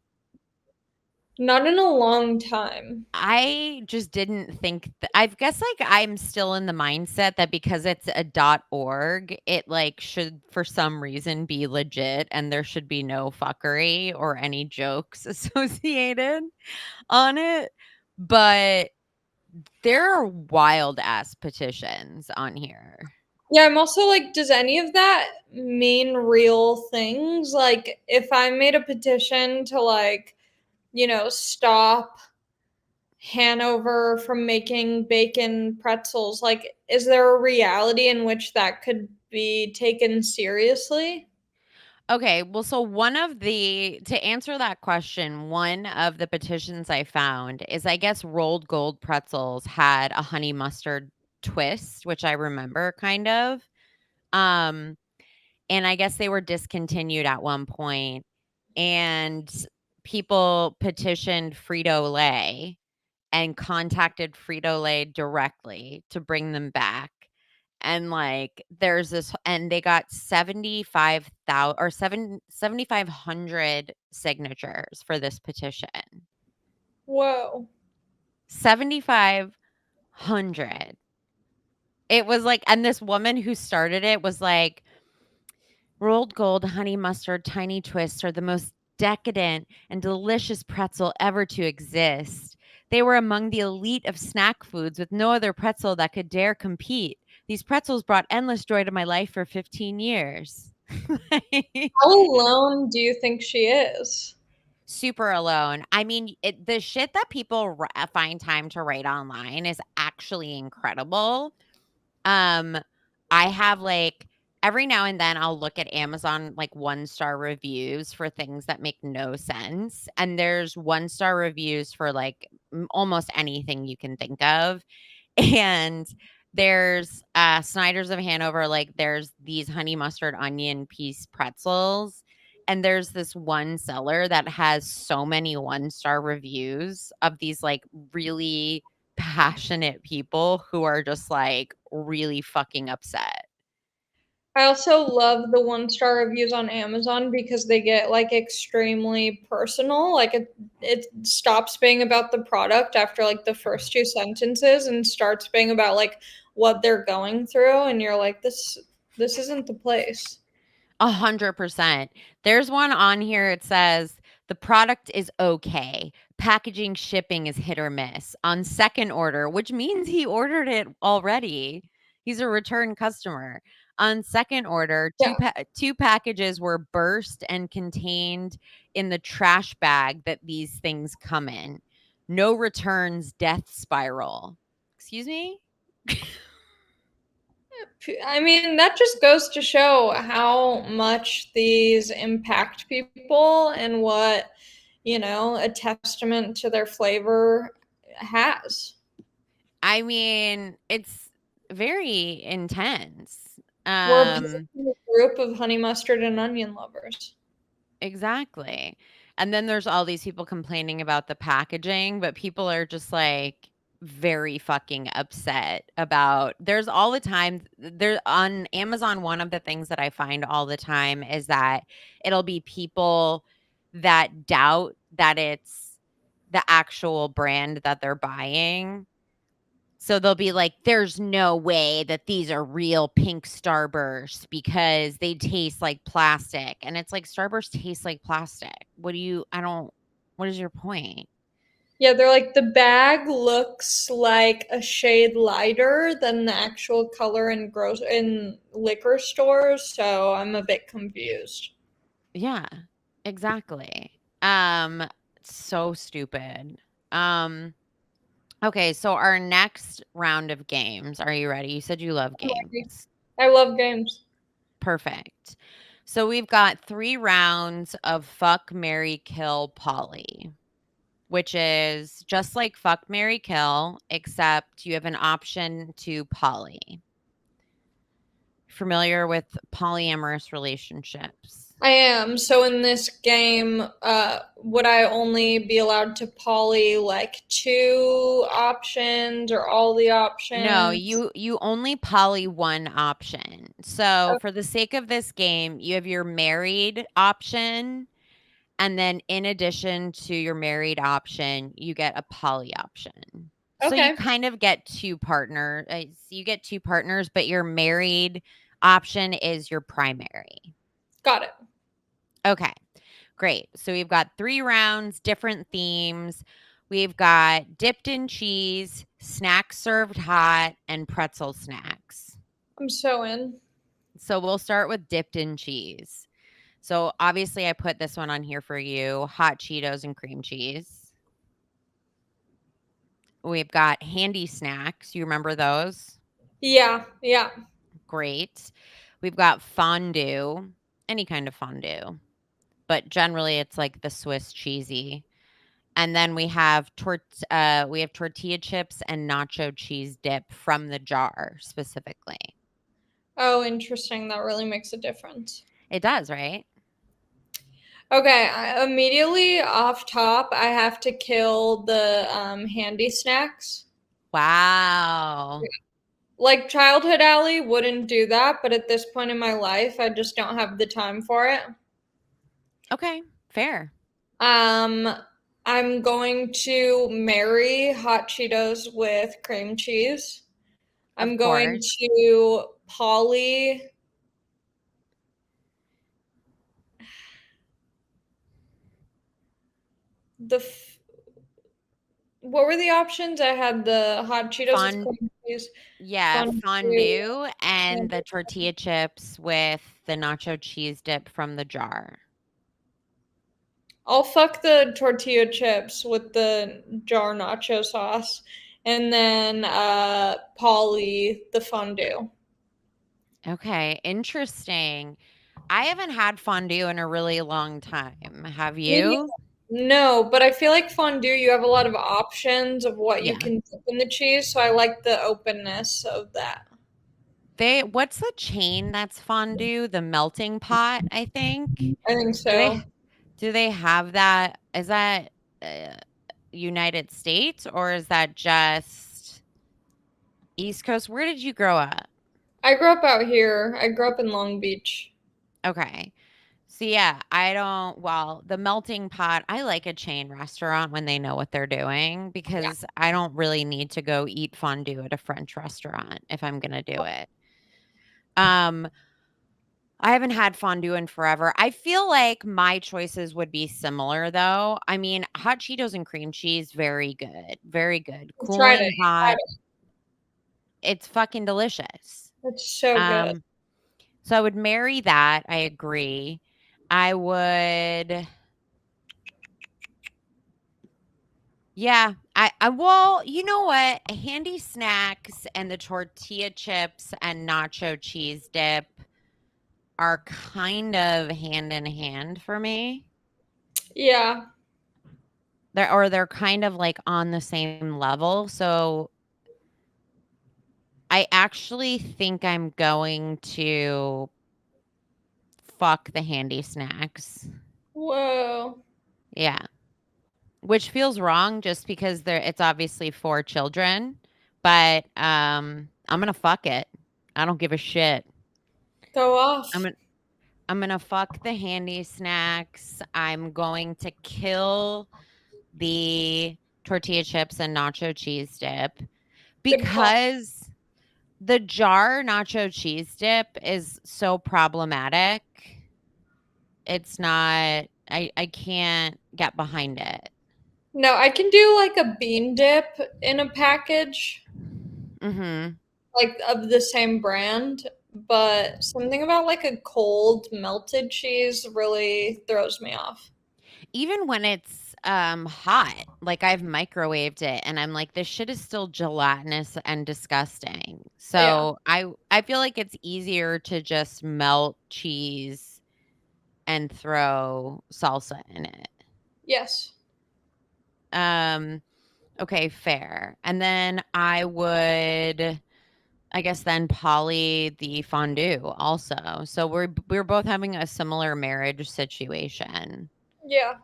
Not in a long time. I just didn't think I guess like I'm still in the mindset that because it's a .org, it like should for some reason be legit and there should be no fuckery or any jokes associated on it. But there are wild ass petitions on here. Yeah, I'm also like, does any of that mean real things? Like, if I made a petition to, like, stop Hanover from making bacon pretzels, like, is there a reality in which that could be taken seriously? Okay, well, so to answer that question, one of the petitions I found is I guess rolled gold pretzels had a honey mustard twist, which I remember kind of. Um, and I guess they were discontinued at one point, and people petitioned Frito-Lay and contacted Frito-Lay directly to bring them back. And like there's this and they got 75,000 or 7,500 signatures for this petition. Whoa. 7,500. It was like, and this woman who started it was like, rolled gold, honey mustard, tiny twists are the most decadent and delicious pretzel ever to exist. They were among the elite of snack foods with no other pretzel that could dare compete. These pretzels brought endless joy to my life for 15 years. How alone do you think she is? Super alone. I mean, the shit that people find time to write online is actually incredible. Um, I have like every now and then I'll look at Amazon like 1-star reviews for things that make no sense. And there's 1-star reviews for like almost anything you can think of. And there's Snyder's of Hanover, like there's these honey mustard onion piece pretzels. And there's this one seller that has so many 1-star reviews of these like really passionate people who are just like really fucking upset. I also love the 1-star reviews on Amazon because they get like extremely personal. Like it stops being about the product after like the first two sentences and starts being about like what they're going through, and you're like, this isn't the place. 100%. There's one on here. It says the product is okay. Packaging shipping is hit or miss on second order, which means he ordered it already. He's a return customer. On second order, Yeah. two packages were burst and contained in the trash bag that these things come in. No returns, death spiral. Excuse me? I mean, that just goes to show how much these impact people and what, a testament to their flavor has. I mean, it's very intense. We're a group of honey mustard and onion lovers. Exactly. And then there's all these people complaining about the packaging, but people are just like very fucking upset about there's all the time there on Amazon. One of the things that I find all the time is that it'll be people that doubt that it's the actual brand that they're buying. So they'll be like, there's no way that these are real pink Starbursts because they taste like plastic. And it's like, Starburst tastes like plastic. What is your point? Yeah, they're like, the bag looks like a shade lighter than the actual color in liquor stores, so I'm a bit confused. Yeah, exactly. So stupid. Okay, so our next round of games. Are you ready? You said you love games. I love games. Perfect. So we've got 3 rounds of Fuck, Marry, Kill, Polly, which is just like Fuck, Marry, Kill, except you have an option to poly. Familiar with polyamorous relationships? I am. So in this game, would I only be allowed to poly like 2 options or all the options? No, you only poly 1 option. So for the sake of this game, you have your married option, and then in addition to your married option, you get a poly option. So you Okay. kind of get 2 partners, but your married option is your primary. Got it. Okay, great. So we've got 3 rounds, different themes. We've got dipped in cheese, snacks served hot, and pretzel snacks. I'm so in. So we'll start with dipped in cheese. So obviously I put this one on here for you, hot Cheetos and cream cheese. We've got handy snacks. You remember those? Yeah. Great. We've got fondue, any kind of fondue, but generally it's like the Swiss cheesy. And then we have tortilla chips and nacho cheese dip from the jar specifically. Oh, interesting. That really makes a difference. It does, right? Okay, immediately off top, I have to kill the handy snacks. Wow. Like childhood Allie wouldn't do that, but at this point in my life, I just don't have the time for it. Okay, fair. I'm going to marry hot Cheetos with cream cheese. I'm going to poly what were the options? I had the hot Cheetos with cream cheese. Yeah, fondue and the tortilla chips with the nacho cheese dip from the jar. I'll fuck the tortilla chips with the jar nacho sauce, and then poly the fondue. Okay, interesting. I haven't had fondue in a really long time. Have you? No, but I feel like fondue, you have a lot of options of what you can dip in the cheese, so I like the openness of that. What's the chain that's fondue? The Melting Pot, I think. I think so. Do they have that? Is that United States or is that just East Coast? Where did you grow up? I grew up out here. I grew up in Long Beach. Okay. So yeah, the Melting Pot, I like a chain restaurant when they know what they're doing because I don't really need to go eat fondue at a French restaurant if I'm going to do it. I haven't had fondue in forever. I feel like my choices would be similar though. I mean, hot Cheetos and cream cheese, very good. Very good. Cool and hot. It's fucking delicious. It's so good. So I would marry that. I agree. I would Yeah. Well, you know what? Handy snacks and the tortilla chips and nacho cheese dip are kind of hand in hand for me. Yeah. They're kind of like on the same level. So I actually think I'm going to fuck the handy snacks. Whoa. Yeah. Which feels wrong just because it's obviously for children, but I'm gonna fuck it. I don't give a shit. Go I'm off. gonna I'm gonna fuck the handy snacks. I'm going to kill the tortilla chips and nacho cheese dip Good call. because the jar nacho cheese dip is so problematic. It's not I can't get behind it. No, I can do like a bean dip in a package, Mhm. like of the same brand, but something about like a cold melted cheese really throws me off. Even when it's hot, like I've microwaved it and I'm like this shit is still gelatinous and disgusting. Yeah. So I feel like it's easier to just melt cheese and throw salsa in it. Yes. Um okay, fair. And then I guess then poly the fondue also. So we're both having a similar marriage situation. Yeah.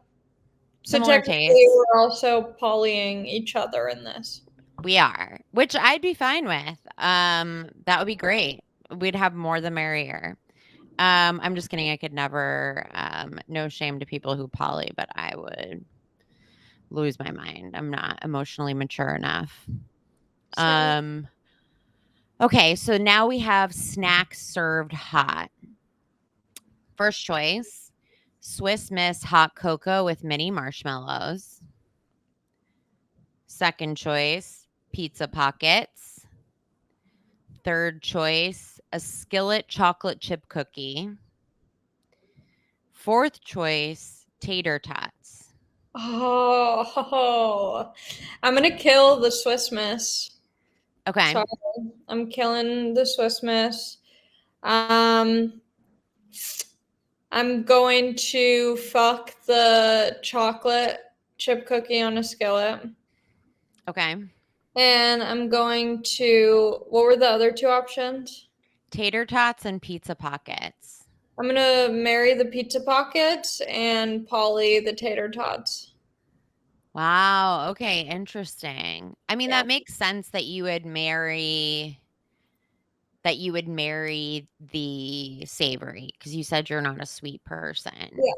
So Similar technically, tastes. we're also polying each other in this. We are, which I'd be fine with. That would be great. We'd have more the merrier. I'm just kidding. I could never, no shame to people who poly, but I would lose my mind. I'm not emotionally mature enough. Same. Um, okay, so now we have snacks served hot. First choice, Swiss Miss hot cocoa with mini marshmallows. Second choice, pizza pockets. Third choice, a skillet chocolate chip cookie. Fourth choice, tater tots. Oh, I'm gonna kill the Swiss Miss. Okay. Sorry, I'm killing the Swiss Miss. Um, I'm going to fuck the chocolate chip cookie on a skillet. Okay. And I'm going to, what were the other two options? Tater tots and pizza pockets. I'm gonna marry the pizza pockets and Polly the tater tots. Wow. Okay. Interesting. I mean, Yeah. that makes sense that you would marry the savory because you said you're not a sweet person. Yeah.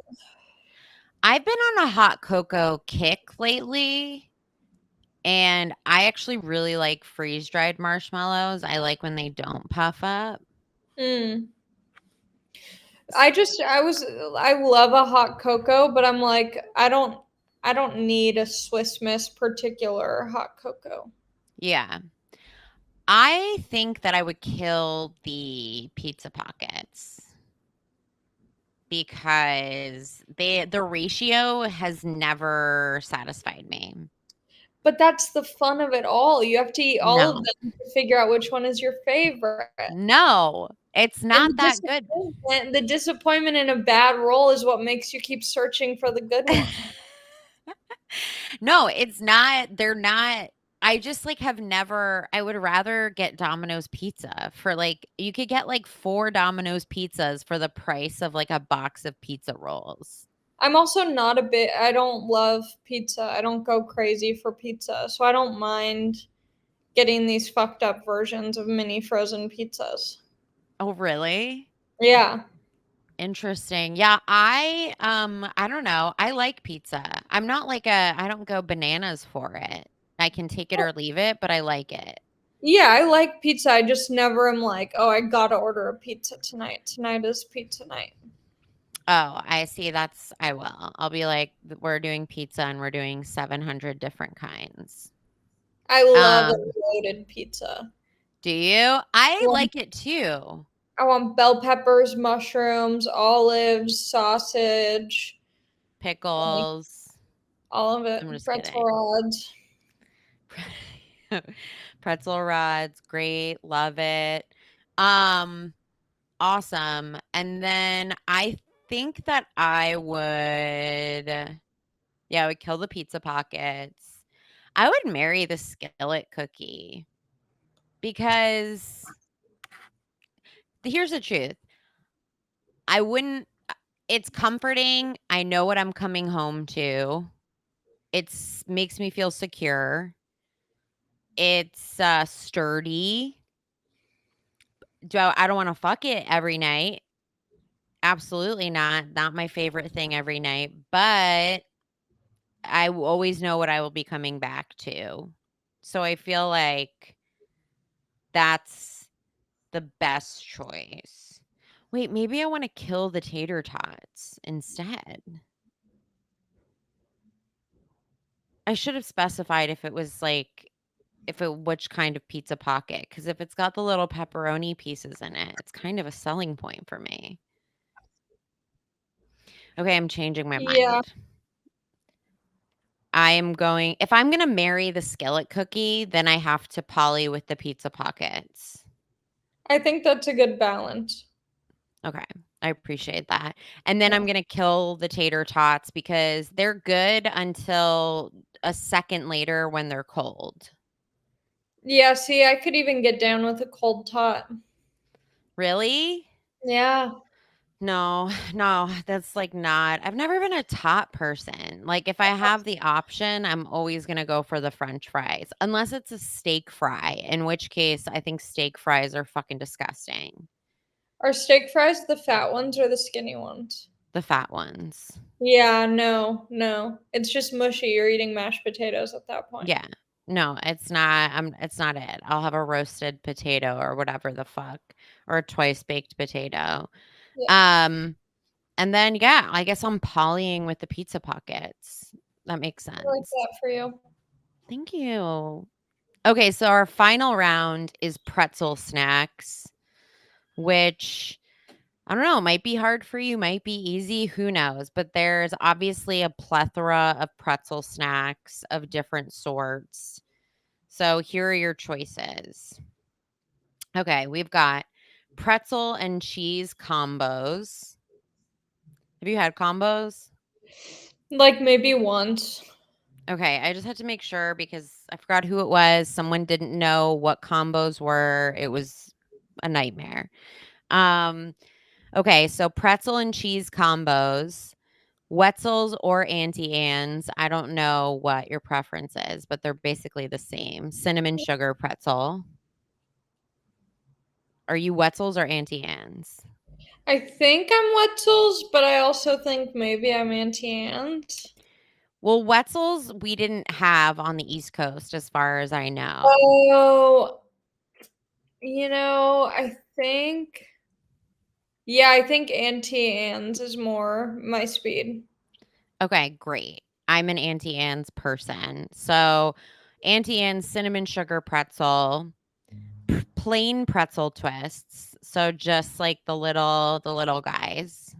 I've been on a hot cocoa kick lately. And I actually really like freeze-dried marshmallows. I like when they don't puff up. Mm. I love a hot cocoa, but I'm like, I don't need a Swiss Miss particular hot cocoa. Yeah. I think that I would kill the pizza pockets because the ratio has never satisfied me. But that's the fun of it all. You have to eat all of No. them to figure out which one is your favorite. No. It's And not that good. the disappointment in a bad role is what makes you keep searching for the good one. No, it's not. They're not. I just like have never. I would rather get Domino's pizza for like, you could get like 4 Domino's pizzas for the price of like a box of pizza rolls. I'm also not a bit, I don't love pizza. I don't go crazy for pizza. So I don't mind getting these fucked up versions of mini frozen pizzas. Oh, really? Yeah. Interesting. Yeah, I don't know. I like pizza. I don't go bananas for it. I can take it or leave it, but I like it. Yeah, I like pizza. I just never am like, oh, I gotta order a pizza tonight. Tonight is pizza night. Oh, I see. I will. I'll be like, we're doing pizza and we're doing 700 different kinds. I love a Um, loaded pizza. do you? I like it too. I want bell peppers, mushrooms, olives, sausage. Like, Pickles. All of it. I'm just Pretzel kidding. rods. Pretzel rods, great, love it. Awesome. And then I think that I would kill the pizza pockets. I would marry the skillet cookie because here's the truth. I wouldn't it's comforting. I know what I'm coming home to. It's makes me feel secure. It's sturdy. I don't want to fuck it every night. Absolutely not. Not my favorite thing every night, but I will always know what I will be coming back to. So I feel like that's the best choice. Wait, maybe I want to kill the tater tots instead. I should have specified if it was like which kind of pizza pocket, because if it's got the little pepperoni pieces in it, it's kind of a selling point for me. Okay, I'm changing my Yeah, mind. If I'm gonna marry the skillet cookie, then I have to poly with the pizza pockets. I think that's a good balance. Okay, I appreciate that. And then Yeah. I'm gonna kill the tater tots because they're good until a second later when they're cold. Yeah, see, I could even get down with a cold tot. Really? Yeah. No, no, that's like not. I've never been a tot person. Like if I have the option, I'm always going to go for the french fries, unless it's a steak fry, in which case I think steak fries are fucking disgusting. Are steak fries the fat ones or the skinny ones? The fat ones. Yeah, no, no. It's just mushy. You're eating mashed potatoes at that point. Yeah. No, it's not. It's not it. I'll have a roasted potato or whatever the fuck, or a twice baked potato. Yeah, Um, and then I guess I'm polying with the pizza pockets. That makes I like sense. that for you. Thank you. Okay, so our final round is pretzel snacks, which I don't know, might be hard for you, might be easy, who knows? But there's obviously a plethora of pretzel snacks of different sorts. So here are your choices. Okay, we've got pretzel and cheese combos. Have you had combos? Like maybe once. Okay, I just had to make sure because I forgot who it was. Someone didn't know what combos were. It was a nightmare. Um, okay, so pretzel and cheese combos, Wetzel's or Auntie Anne's. I don't know what your preference is, but they're basically the same. Cinnamon sugar pretzel. Are you Wetzel's or Auntie Anne's? I think I'm Wetzel's, but I also think maybe I'm Auntie Anne's. Well, Wetzel's we didn't have on the East Coast, as far as I know. Oh, I think Auntie Anne's is more my speed. Okay, great. I'm an Auntie Anne's person. So, Auntie Anne's cinnamon sugar pretzel, plain pretzel twists. So just like the little guys.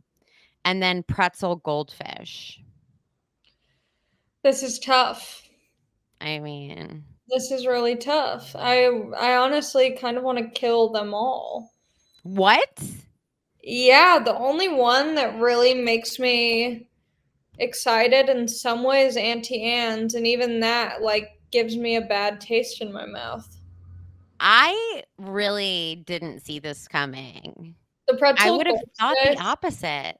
And then pretzel goldfish. This is tough. I mean, This is really tough. I honestly kind of want to kill them all. what? Yeah, the only one that really makes me excited in some ways Auntie Anne's, and even that like gives me a bad taste in my mouth. I really didn't see this coming. The I pretzel would have thought the goldfish, opposite.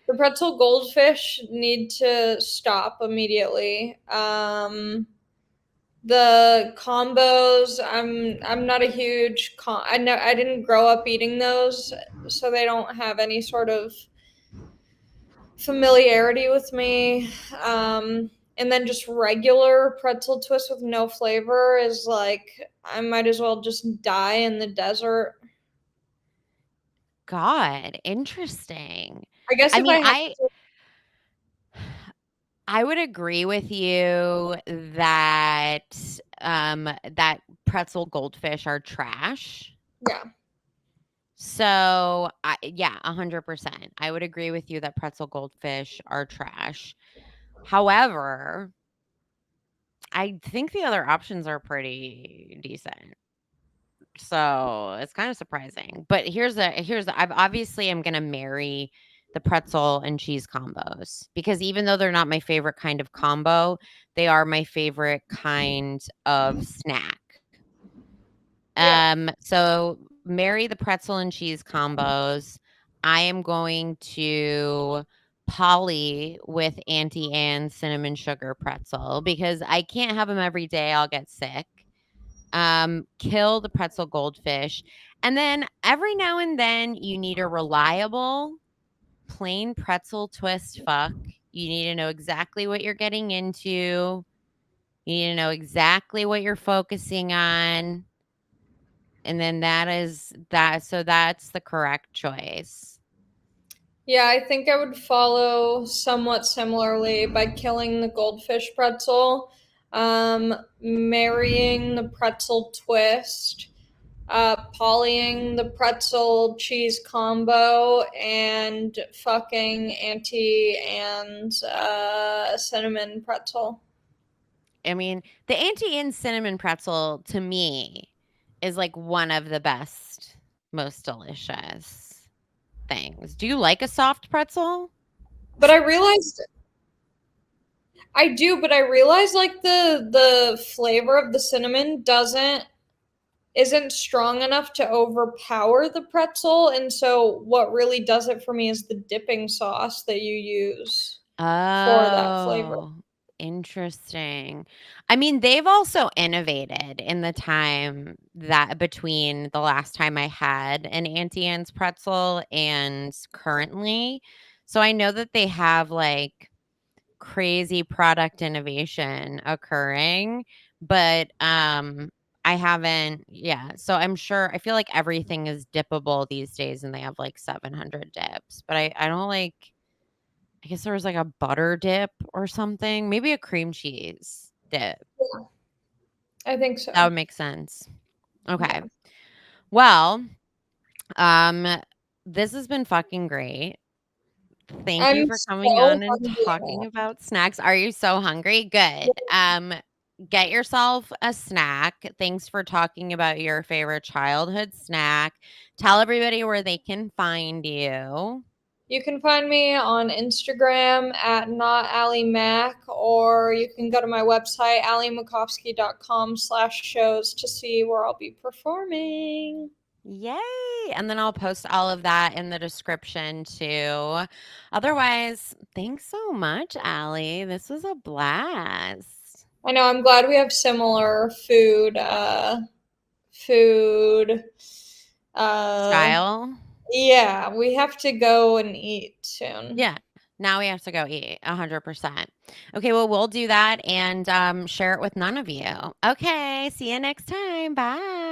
the pretzel goldfish need to stop immediately. The combos, I'm not a huge I didn't grow up eating those, so they don't have any sort of familiarity with me. And then just regular pretzel twist with no flavor is like I might as well just die in the desert. God, interesting. I guess I if I mean, had I to, I would agree with you that that pretzel goldfish are trash. yeah, So, 100%. I would agree with you that pretzel goldfish are trash. However, I think the other options are pretty decent. So it's kind of surprising. But I'm obviously I'm gonna marry the pretzel and cheese combos because even though they're not my favorite kind of combo, they are my favorite kind of snack. Yeah. So marry the pretzel and cheese combos. I am going to poly with Auntie Anne's cinnamon sugar pretzel because I can't have them every day. I'll get sick. Kill the pretzel goldfish. And then every now and then you need a reliable plain pretzel twist fuck. You need to know exactly what you're getting into. You need to know exactly what you're focusing on. And then that is that. So that's the correct choice. Yeah, I think I would follow somewhat similarly by killing the goldfish pretzel, marrying the pretzel twist, polying the pretzel cheese combo, and fucking Auntie and cinnamon pretzel. I mean, the Auntie Anne's cinnamon pretzel to me is like one of the best, most delicious things. Do you like a soft pretzel? But I realized I do, but I realized like the flavor of the cinnamon isn't strong enough to overpower the pretzel, and so what really does it for me is the dipping sauce that you use for that flavor. Oh, interesting. I mean, they've also innovated in the time that between the last time I had an Auntie Anne's pretzel and currently. So I know that they have like crazy product innovation occurring, but I haven't so I'm sure I feel like everything is dippable these days and they have like 700 dips, but I don't like I guess there was like a butter dip or something, maybe a cream cheese dip. Yeah, I think That so. would make sense. Okay. Yeah. Well, um this has been fucking great. Thank you I'm for coming so on and hungry talking now. about snacks. Are you so hungry? Good. Get yourself a snack. Thanks for talking about your favorite childhood snack. Tell everybody where they can find you. You can find me on Instagram at notallieMac, or you can go to my website, alliemacofsky.com/shows to see where I'll be performing. Yay. And then I'll post all of that in the description too. Otherwise, thanks so much, Allie. This was a blast. I know, I'm glad we have similar food. Style. Yeah, we have to go and eat soon. Yeah. Now we have to go eat 100%. Okay, well, we'll do that and share it with none of you. Okay, see you next time. Bye.